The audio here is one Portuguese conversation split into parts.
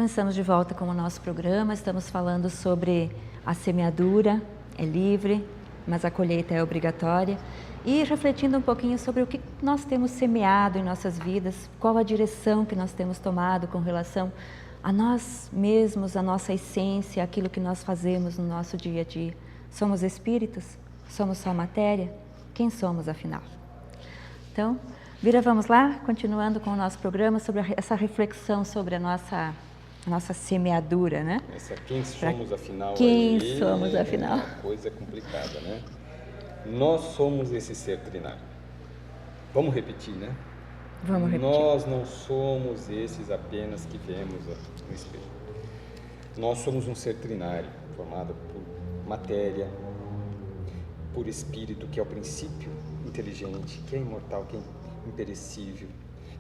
estamos de volta com o nosso programa. Estamos falando sobre a semeadura, é livre, mas a colheita é obrigatória. E refletindo um pouquinho sobre o que nós temos semeado em nossas vidas, qual a direção que nós temos tomado com relação a nós mesmos, a nossa essência, aquilo que nós fazemos no nosso dia a dia. Somos espíritos? Somos só matéria? Quem somos, afinal? Então, Vira, vamos lá, continuando com o nosso programa sobre essa reflexão sobre a nossa semeadura, né? Quem somos, afinal? Quem somos, afinal? É uma coisa complicada, né? Nós somos esse ser trinário. Vamos repetir, né? Vamos repetir. Nós não somos esses apenas que vemos no espelho. Nós somos um ser trinário, formado por matéria, por espírito, que é o princípio inteligente, que é imortal, que é imperecível,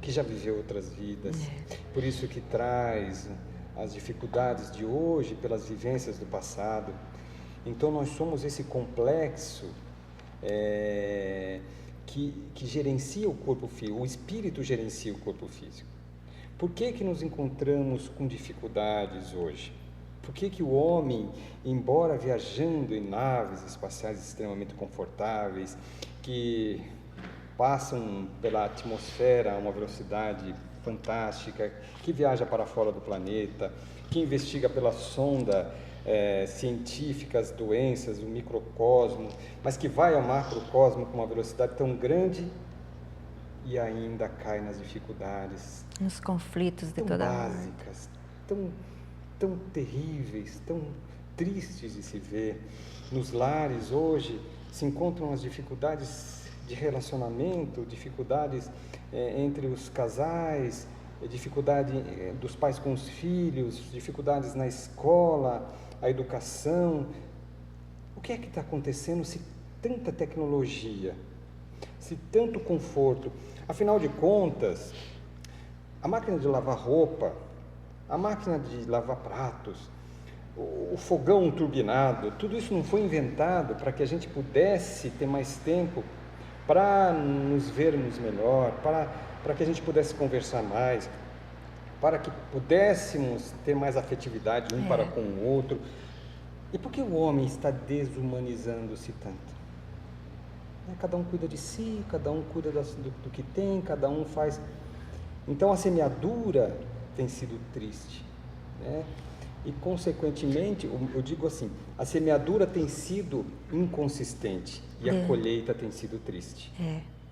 que já viveu outras vidas. Por isso que traz as dificuldades de hoje pelas vivências do passado. Então nós somos esse complexo que gerencia o corpo físico, o espírito gerencia o corpo físico. Por que nos encontramos com dificuldades hoje? Por que o homem, embora viajando em naves espaciais extremamente confortáveis, que passam pela atmosfera a uma velocidade fantástica, que viaja para fora do planeta, que investiga pela sonda científica as doenças, o microcosmo, mas que vai ao macrocosmo com uma velocidade tão grande e ainda cai nas dificuldades, nos conflitos de toda a básicas, tão terríveis, tão tristes de se ver. Nos lares hoje se encontram as dificuldades de relacionamento, dificuldades entre os casais, dificuldade dos pais com os filhos, dificuldades na escola, a educação. O que é que está acontecendo se tanta tecnologia, se tanto conforto? Afinal de contas, a máquina de lavar roupa, a máquina de lavar pratos, o fogão turbinado, tudo isso não foi inventado para que a gente pudesse ter mais tempo para nos vermos melhor, para que a gente pudesse conversar mais, para que pudéssemos ter mais afetividade um para com o outro. E por que o homem está desumanizando-se tanto? Cada um cuida de si, cada um cuida do que tem, cada um faz. Então a semeadura tem sido triste, né? E consequentemente, eu digo assim, a semeadura tem sido inconsistente e a colheita tem sido triste.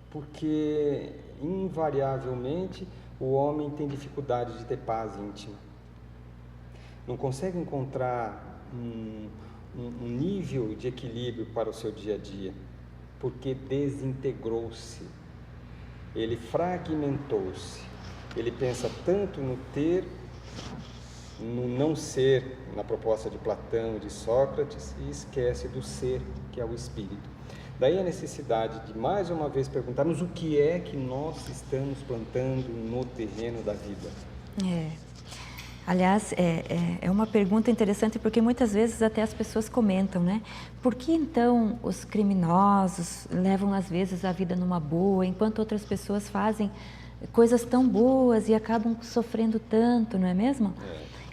Porque invariavelmente o homem tem dificuldade de ter paz íntima. Não consegue encontrar um nível de equilíbrio para o seu dia a dia, porque desintegrou-se, ele fragmentou-se, ele pensa tanto no ter, no não ser, na proposta de Platão, de Sócrates, e esquece do ser, que é o espírito. Daí a necessidade de mais uma vez perguntarmos o que é que nós estamos plantando no terreno da vida. Aliás, é uma pergunta interessante, porque muitas vezes até as pessoas comentam, né? Por que então os criminosos levam às vezes a vida numa boa, enquanto outras pessoas fazem coisas tão boas e acabam sofrendo tanto, não é mesmo?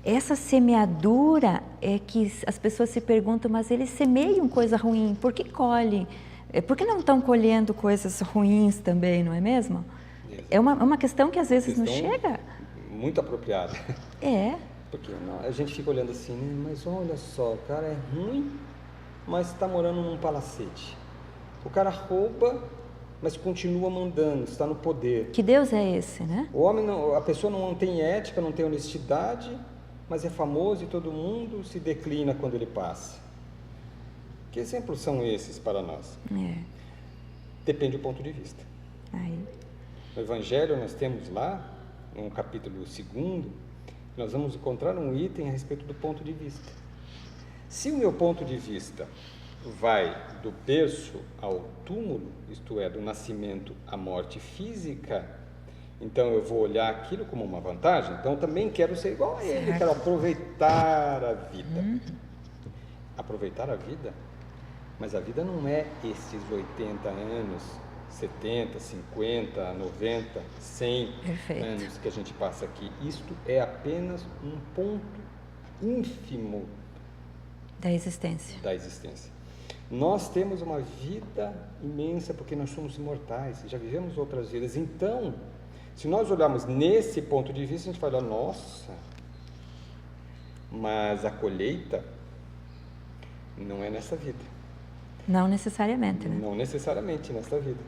Essa semeadura é que as pessoas se perguntam, mas eles semeiam coisa ruim, por que colhem? Por que não estão colhendo coisas ruins também, não é mesmo? É uma questão que às vezes nos chega. Muito apropriada. Porque a gente fica olhando assim, mas olha só, o cara é ruim, mas está morando num palacete. O cara rouba, mas continua mandando, está no poder. Que Deus é esse, né? O homem, a pessoa não tem ética, não tem honestidade, mas é famoso e todo mundo se declina quando ele passa. Que exemplos são esses para nós? Depende do ponto de vista. No Evangelho nós temos lá, no capítulo 2, nós vamos encontrar um item a respeito do ponto de vista. Se o meu ponto de vista vai do berço ao túmulo, isto é, do nascimento à morte física, então eu vou olhar aquilo como uma vantagem, então eu também quero ser igual a ele, quero aproveitar a vida. Aproveitar a vida? Mas a vida não é estes 80 anos, 70, 50, 90, 100 Perfeito. anos que a gente passa aqui. Isto é apenas um ponto ínfimo Da existência. da existência. Nós temos uma vida imensa porque nós somos imortais, já vivemos outras vidas. Então, se nós olharmos nesse ponto de vista, a gente vai falar, nossa, mas a colheita não é nessa vida. Não necessariamente, né? Não necessariamente nesta vida.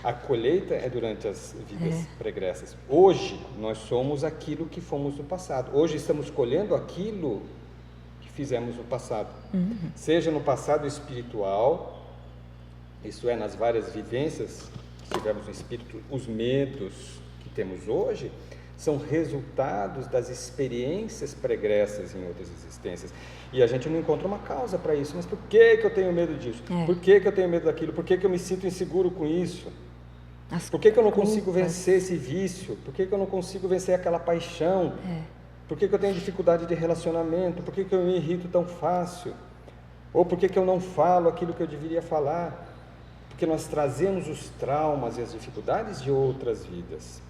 A colheita é durante as vidas pregressas. Hoje, nós somos aquilo que fomos no passado. Hoje estamos colhendo aquilo que fizemos no passado. Seja no passado espiritual, isso é, nas várias vivências que tivemos no espírito, os medos que temos hoje, são resultados das experiências pregressas em outras existências. E a gente não encontra uma causa para isso. Mas por que que eu tenho medo disso? Por que que eu tenho medo daquilo? Por que que eu me sinto inseguro com isso? Por que que eu não consigo vencer esse vício? Por que que eu não consigo vencer aquela paixão? Por que que eu tenho dificuldade de relacionamento? Por que que eu me irrito tão fácil? Ou por que que eu não falo aquilo que eu deveria falar? Porque nós trazemos os traumas e as dificuldades de outras vidas.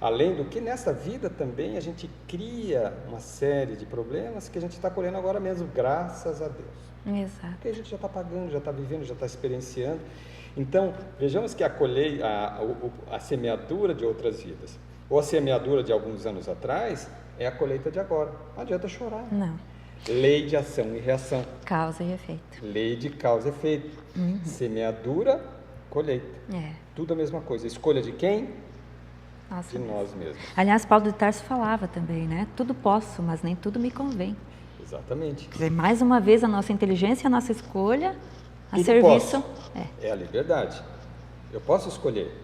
Além do que, nessa vida também a gente cria uma série de problemas que a gente está colhendo agora mesmo, graças a Deus. Exato. Porque a gente já está pagando, já está vivendo, já está experienciando. Então, vejamos que a semeadura de outras vidas, ou a semeadura de alguns anos atrás, é a colheita de agora. Não adianta chorar. Não. Lei de ação e reação. Causa e efeito. Lei de causa e efeito. Semeadura, colheita. Tudo a mesma coisa. Escolha de quem? Nossa, De nós mesmos. aliás, Paulo de Tarso falava também, né? Tudo posso, mas nem tudo me convém. Exatamente. Quer dizer, mais uma vez, a nossa inteligência, a nossa escolha, a Tudo serviço. posso. É a liberdade. Eu posso escolher.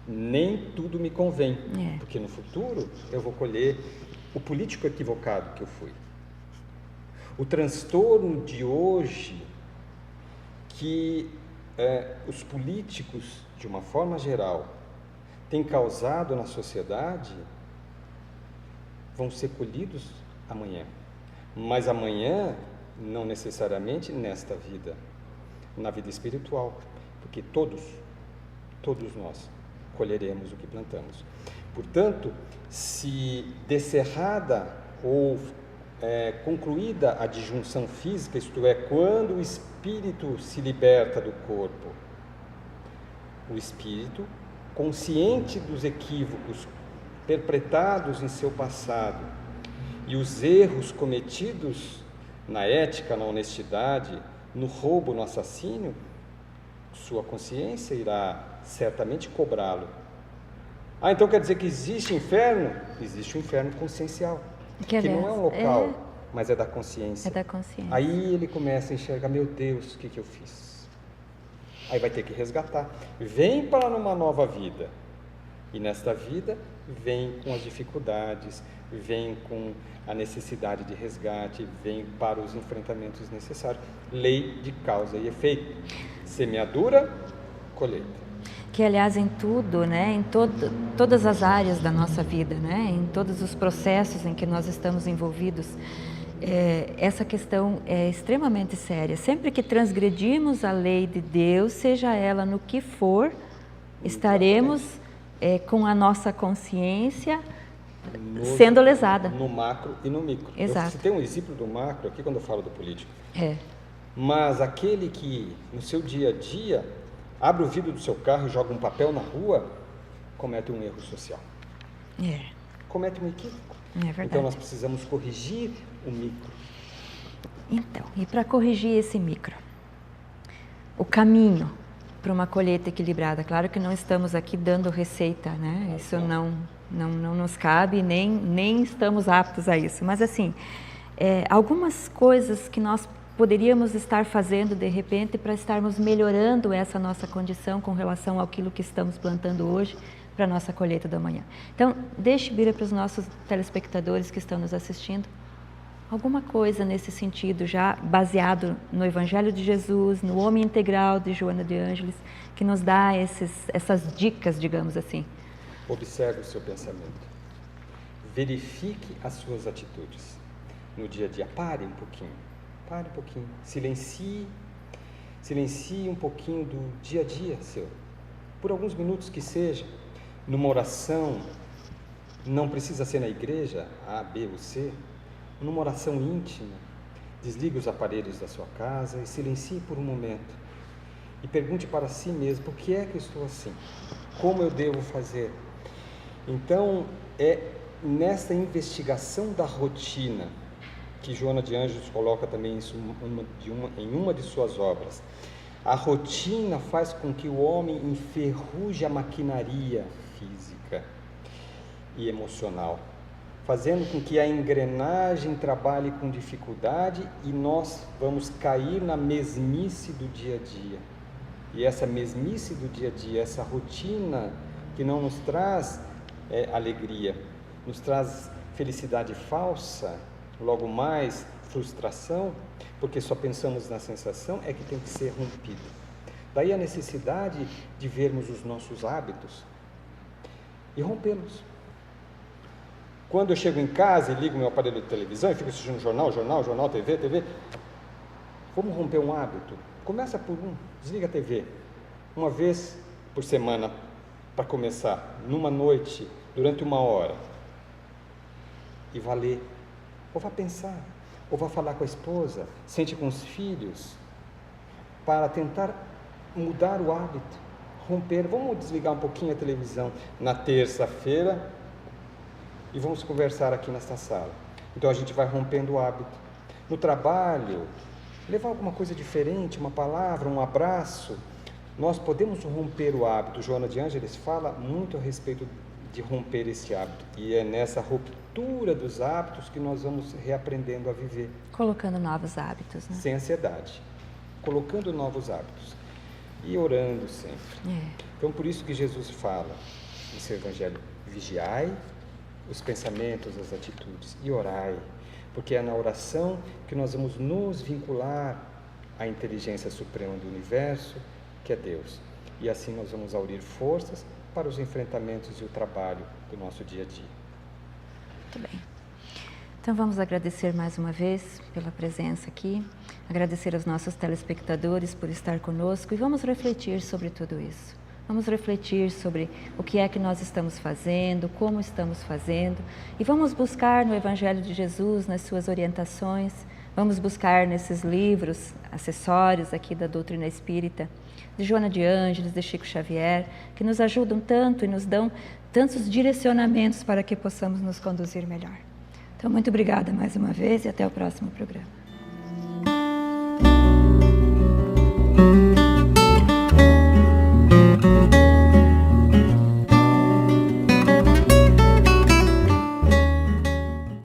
Nem tudo me convém. Porque no futuro eu vou colher o político equivocado que eu fui. O transtorno de hoje que os políticos, de uma forma geral, têm causado na sociedade, vão ser colhidos amanhã. Mas amanhã, não necessariamente nesta vida, na vida espiritual, porque todos nós colheremos o que plantamos. Portanto, se descerrada ou concluída a disjunção física, isto é, quando o espírito se liberta do corpo, o espírito, consciente dos equívocos perpetrados em seu passado e os erros cometidos na ética, na honestidade, no roubo, no assassínio, sua consciência irá certamente cobrá-lo. Então quer dizer que existe inferno? Existe um inferno consciencial, que não é um local, mas é da consciência. É da consciência. Aí ele começa a enxergar, meu Deus, o que eu fiz? Aí vai ter que resgatar. Vem para uma nova vida. E nesta vida, vem com as dificuldades, vem com a necessidade de resgate, vem para os enfrentamentos necessários. Lei de causa e efeito. Semeadura, colheita. Que, aliás, em tudo, né, em todas as áreas da nossa vida, né, em todos os processos em que nós estamos envolvidos, essa questão é extremamente séria. Sempre que transgredirmos a lei de Deus, seja ela no que for, estaremos com a nossa consciência sendo lesada. No macro e no micro. Exato. Eu citei um exemplo do macro aqui quando eu falo do político. Mas aquele que, no seu dia a dia, abre o vidro do seu carro e joga um papel na rua, comete um erro social. Comete um equívoco. É verdade. Então nós precisamos corrigir o micro. Então, e para corrigir esse micro? O caminho para uma colheita equilibrada. Claro que não estamos aqui dando receita, né? Isso não nos cabe, nem estamos aptos a isso. Mas assim, algumas coisas que nós poderíamos estar fazendo de repente para estarmos melhorando essa nossa condição com relação àquilo que estamos plantando hoje para a nossa colheita da manhã. Então, deixe vir para os nossos telespectadores que estão nos assistindo alguma coisa nesse sentido, já baseado no Evangelho de Jesus, no Homem Integral de Joana de Ângeles, que nos dá essas dicas, digamos assim. Observe o seu pensamento. Verifique as suas atitudes. No dia a dia, pare um pouquinho. Silencie um pouquinho do dia a dia seu. por alguns minutos que seja, numa oração, não precisa ser na igreja, A, B ou C, numa oração íntima, desligue os aparelhos da sua casa e silencie por um momento. E pergunte para si mesmo, por que é que eu estou assim? Como eu devo fazer? Então, é nessa investigação da rotina, que Joana de Ângeles coloca também isso em uma de suas obras. A rotina faz com que o homem enferruje a maquinaria física e emocional, fazendo com que a engrenagem trabalhe com dificuldade e nós vamos cair na mesmice do dia a dia. E essa mesmice do dia a dia, essa rotina que não nos traz alegria, nos traz felicidade falsa, logo mais frustração, porque só pensamos na sensação, é que tem que ser rompido. Daí a necessidade de vermos os nossos hábitos e rompê-los. Quando eu chego em casa e ligo meu aparelho de televisão e fico assistindo jornal, TV, vamos romper um hábito. Começa por desliga a TV, uma vez por semana, para começar, numa noite, durante 1 hora, e vá ler, ou vá pensar, ou vá falar com a esposa, sente com os filhos, para tentar mudar o hábito, romper. Vamos desligar um pouquinho a televisão na terça-feira e vamos conversar aqui nesta sala. Então a gente vai rompendo o hábito. No trabalho, levar alguma coisa diferente, uma palavra, um abraço. Nós podemos romper o hábito. Joana de Ângeles fala muito a respeito de romper esse hábito. E é nessa ruptura dos hábitos que nós vamos reaprendendo a viver. Colocando novos hábitos, né? Sem ansiedade. Colocando novos hábitos. E orando sempre. Então, por isso que Jesus fala no seu Evangelho, vigiai os pensamentos, as atitudes e orai. Porque é na oração que nós vamos nos vincular à inteligência suprema do universo, que é Deus. E assim nós vamos aurir forças para os enfrentamentos e o trabalho do nosso dia a dia. Muito bem. Então vamos agradecer mais uma vez pela presença aqui, agradecer aos nossos telespectadores por estar conosco e vamos refletir sobre tudo isso. Vamos refletir sobre o que é que nós estamos fazendo, como estamos fazendo e vamos buscar no Evangelho de Jesus, nas suas orientações, vamos buscar nesses livros, acessórios aqui da doutrina espírita, de Joana de Ângeles, de Chico Xavier, que nos ajudam tanto e nos dão tantos direcionamentos para que possamos nos conduzir melhor. Então, muito obrigada mais uma vez e até o próximo programa.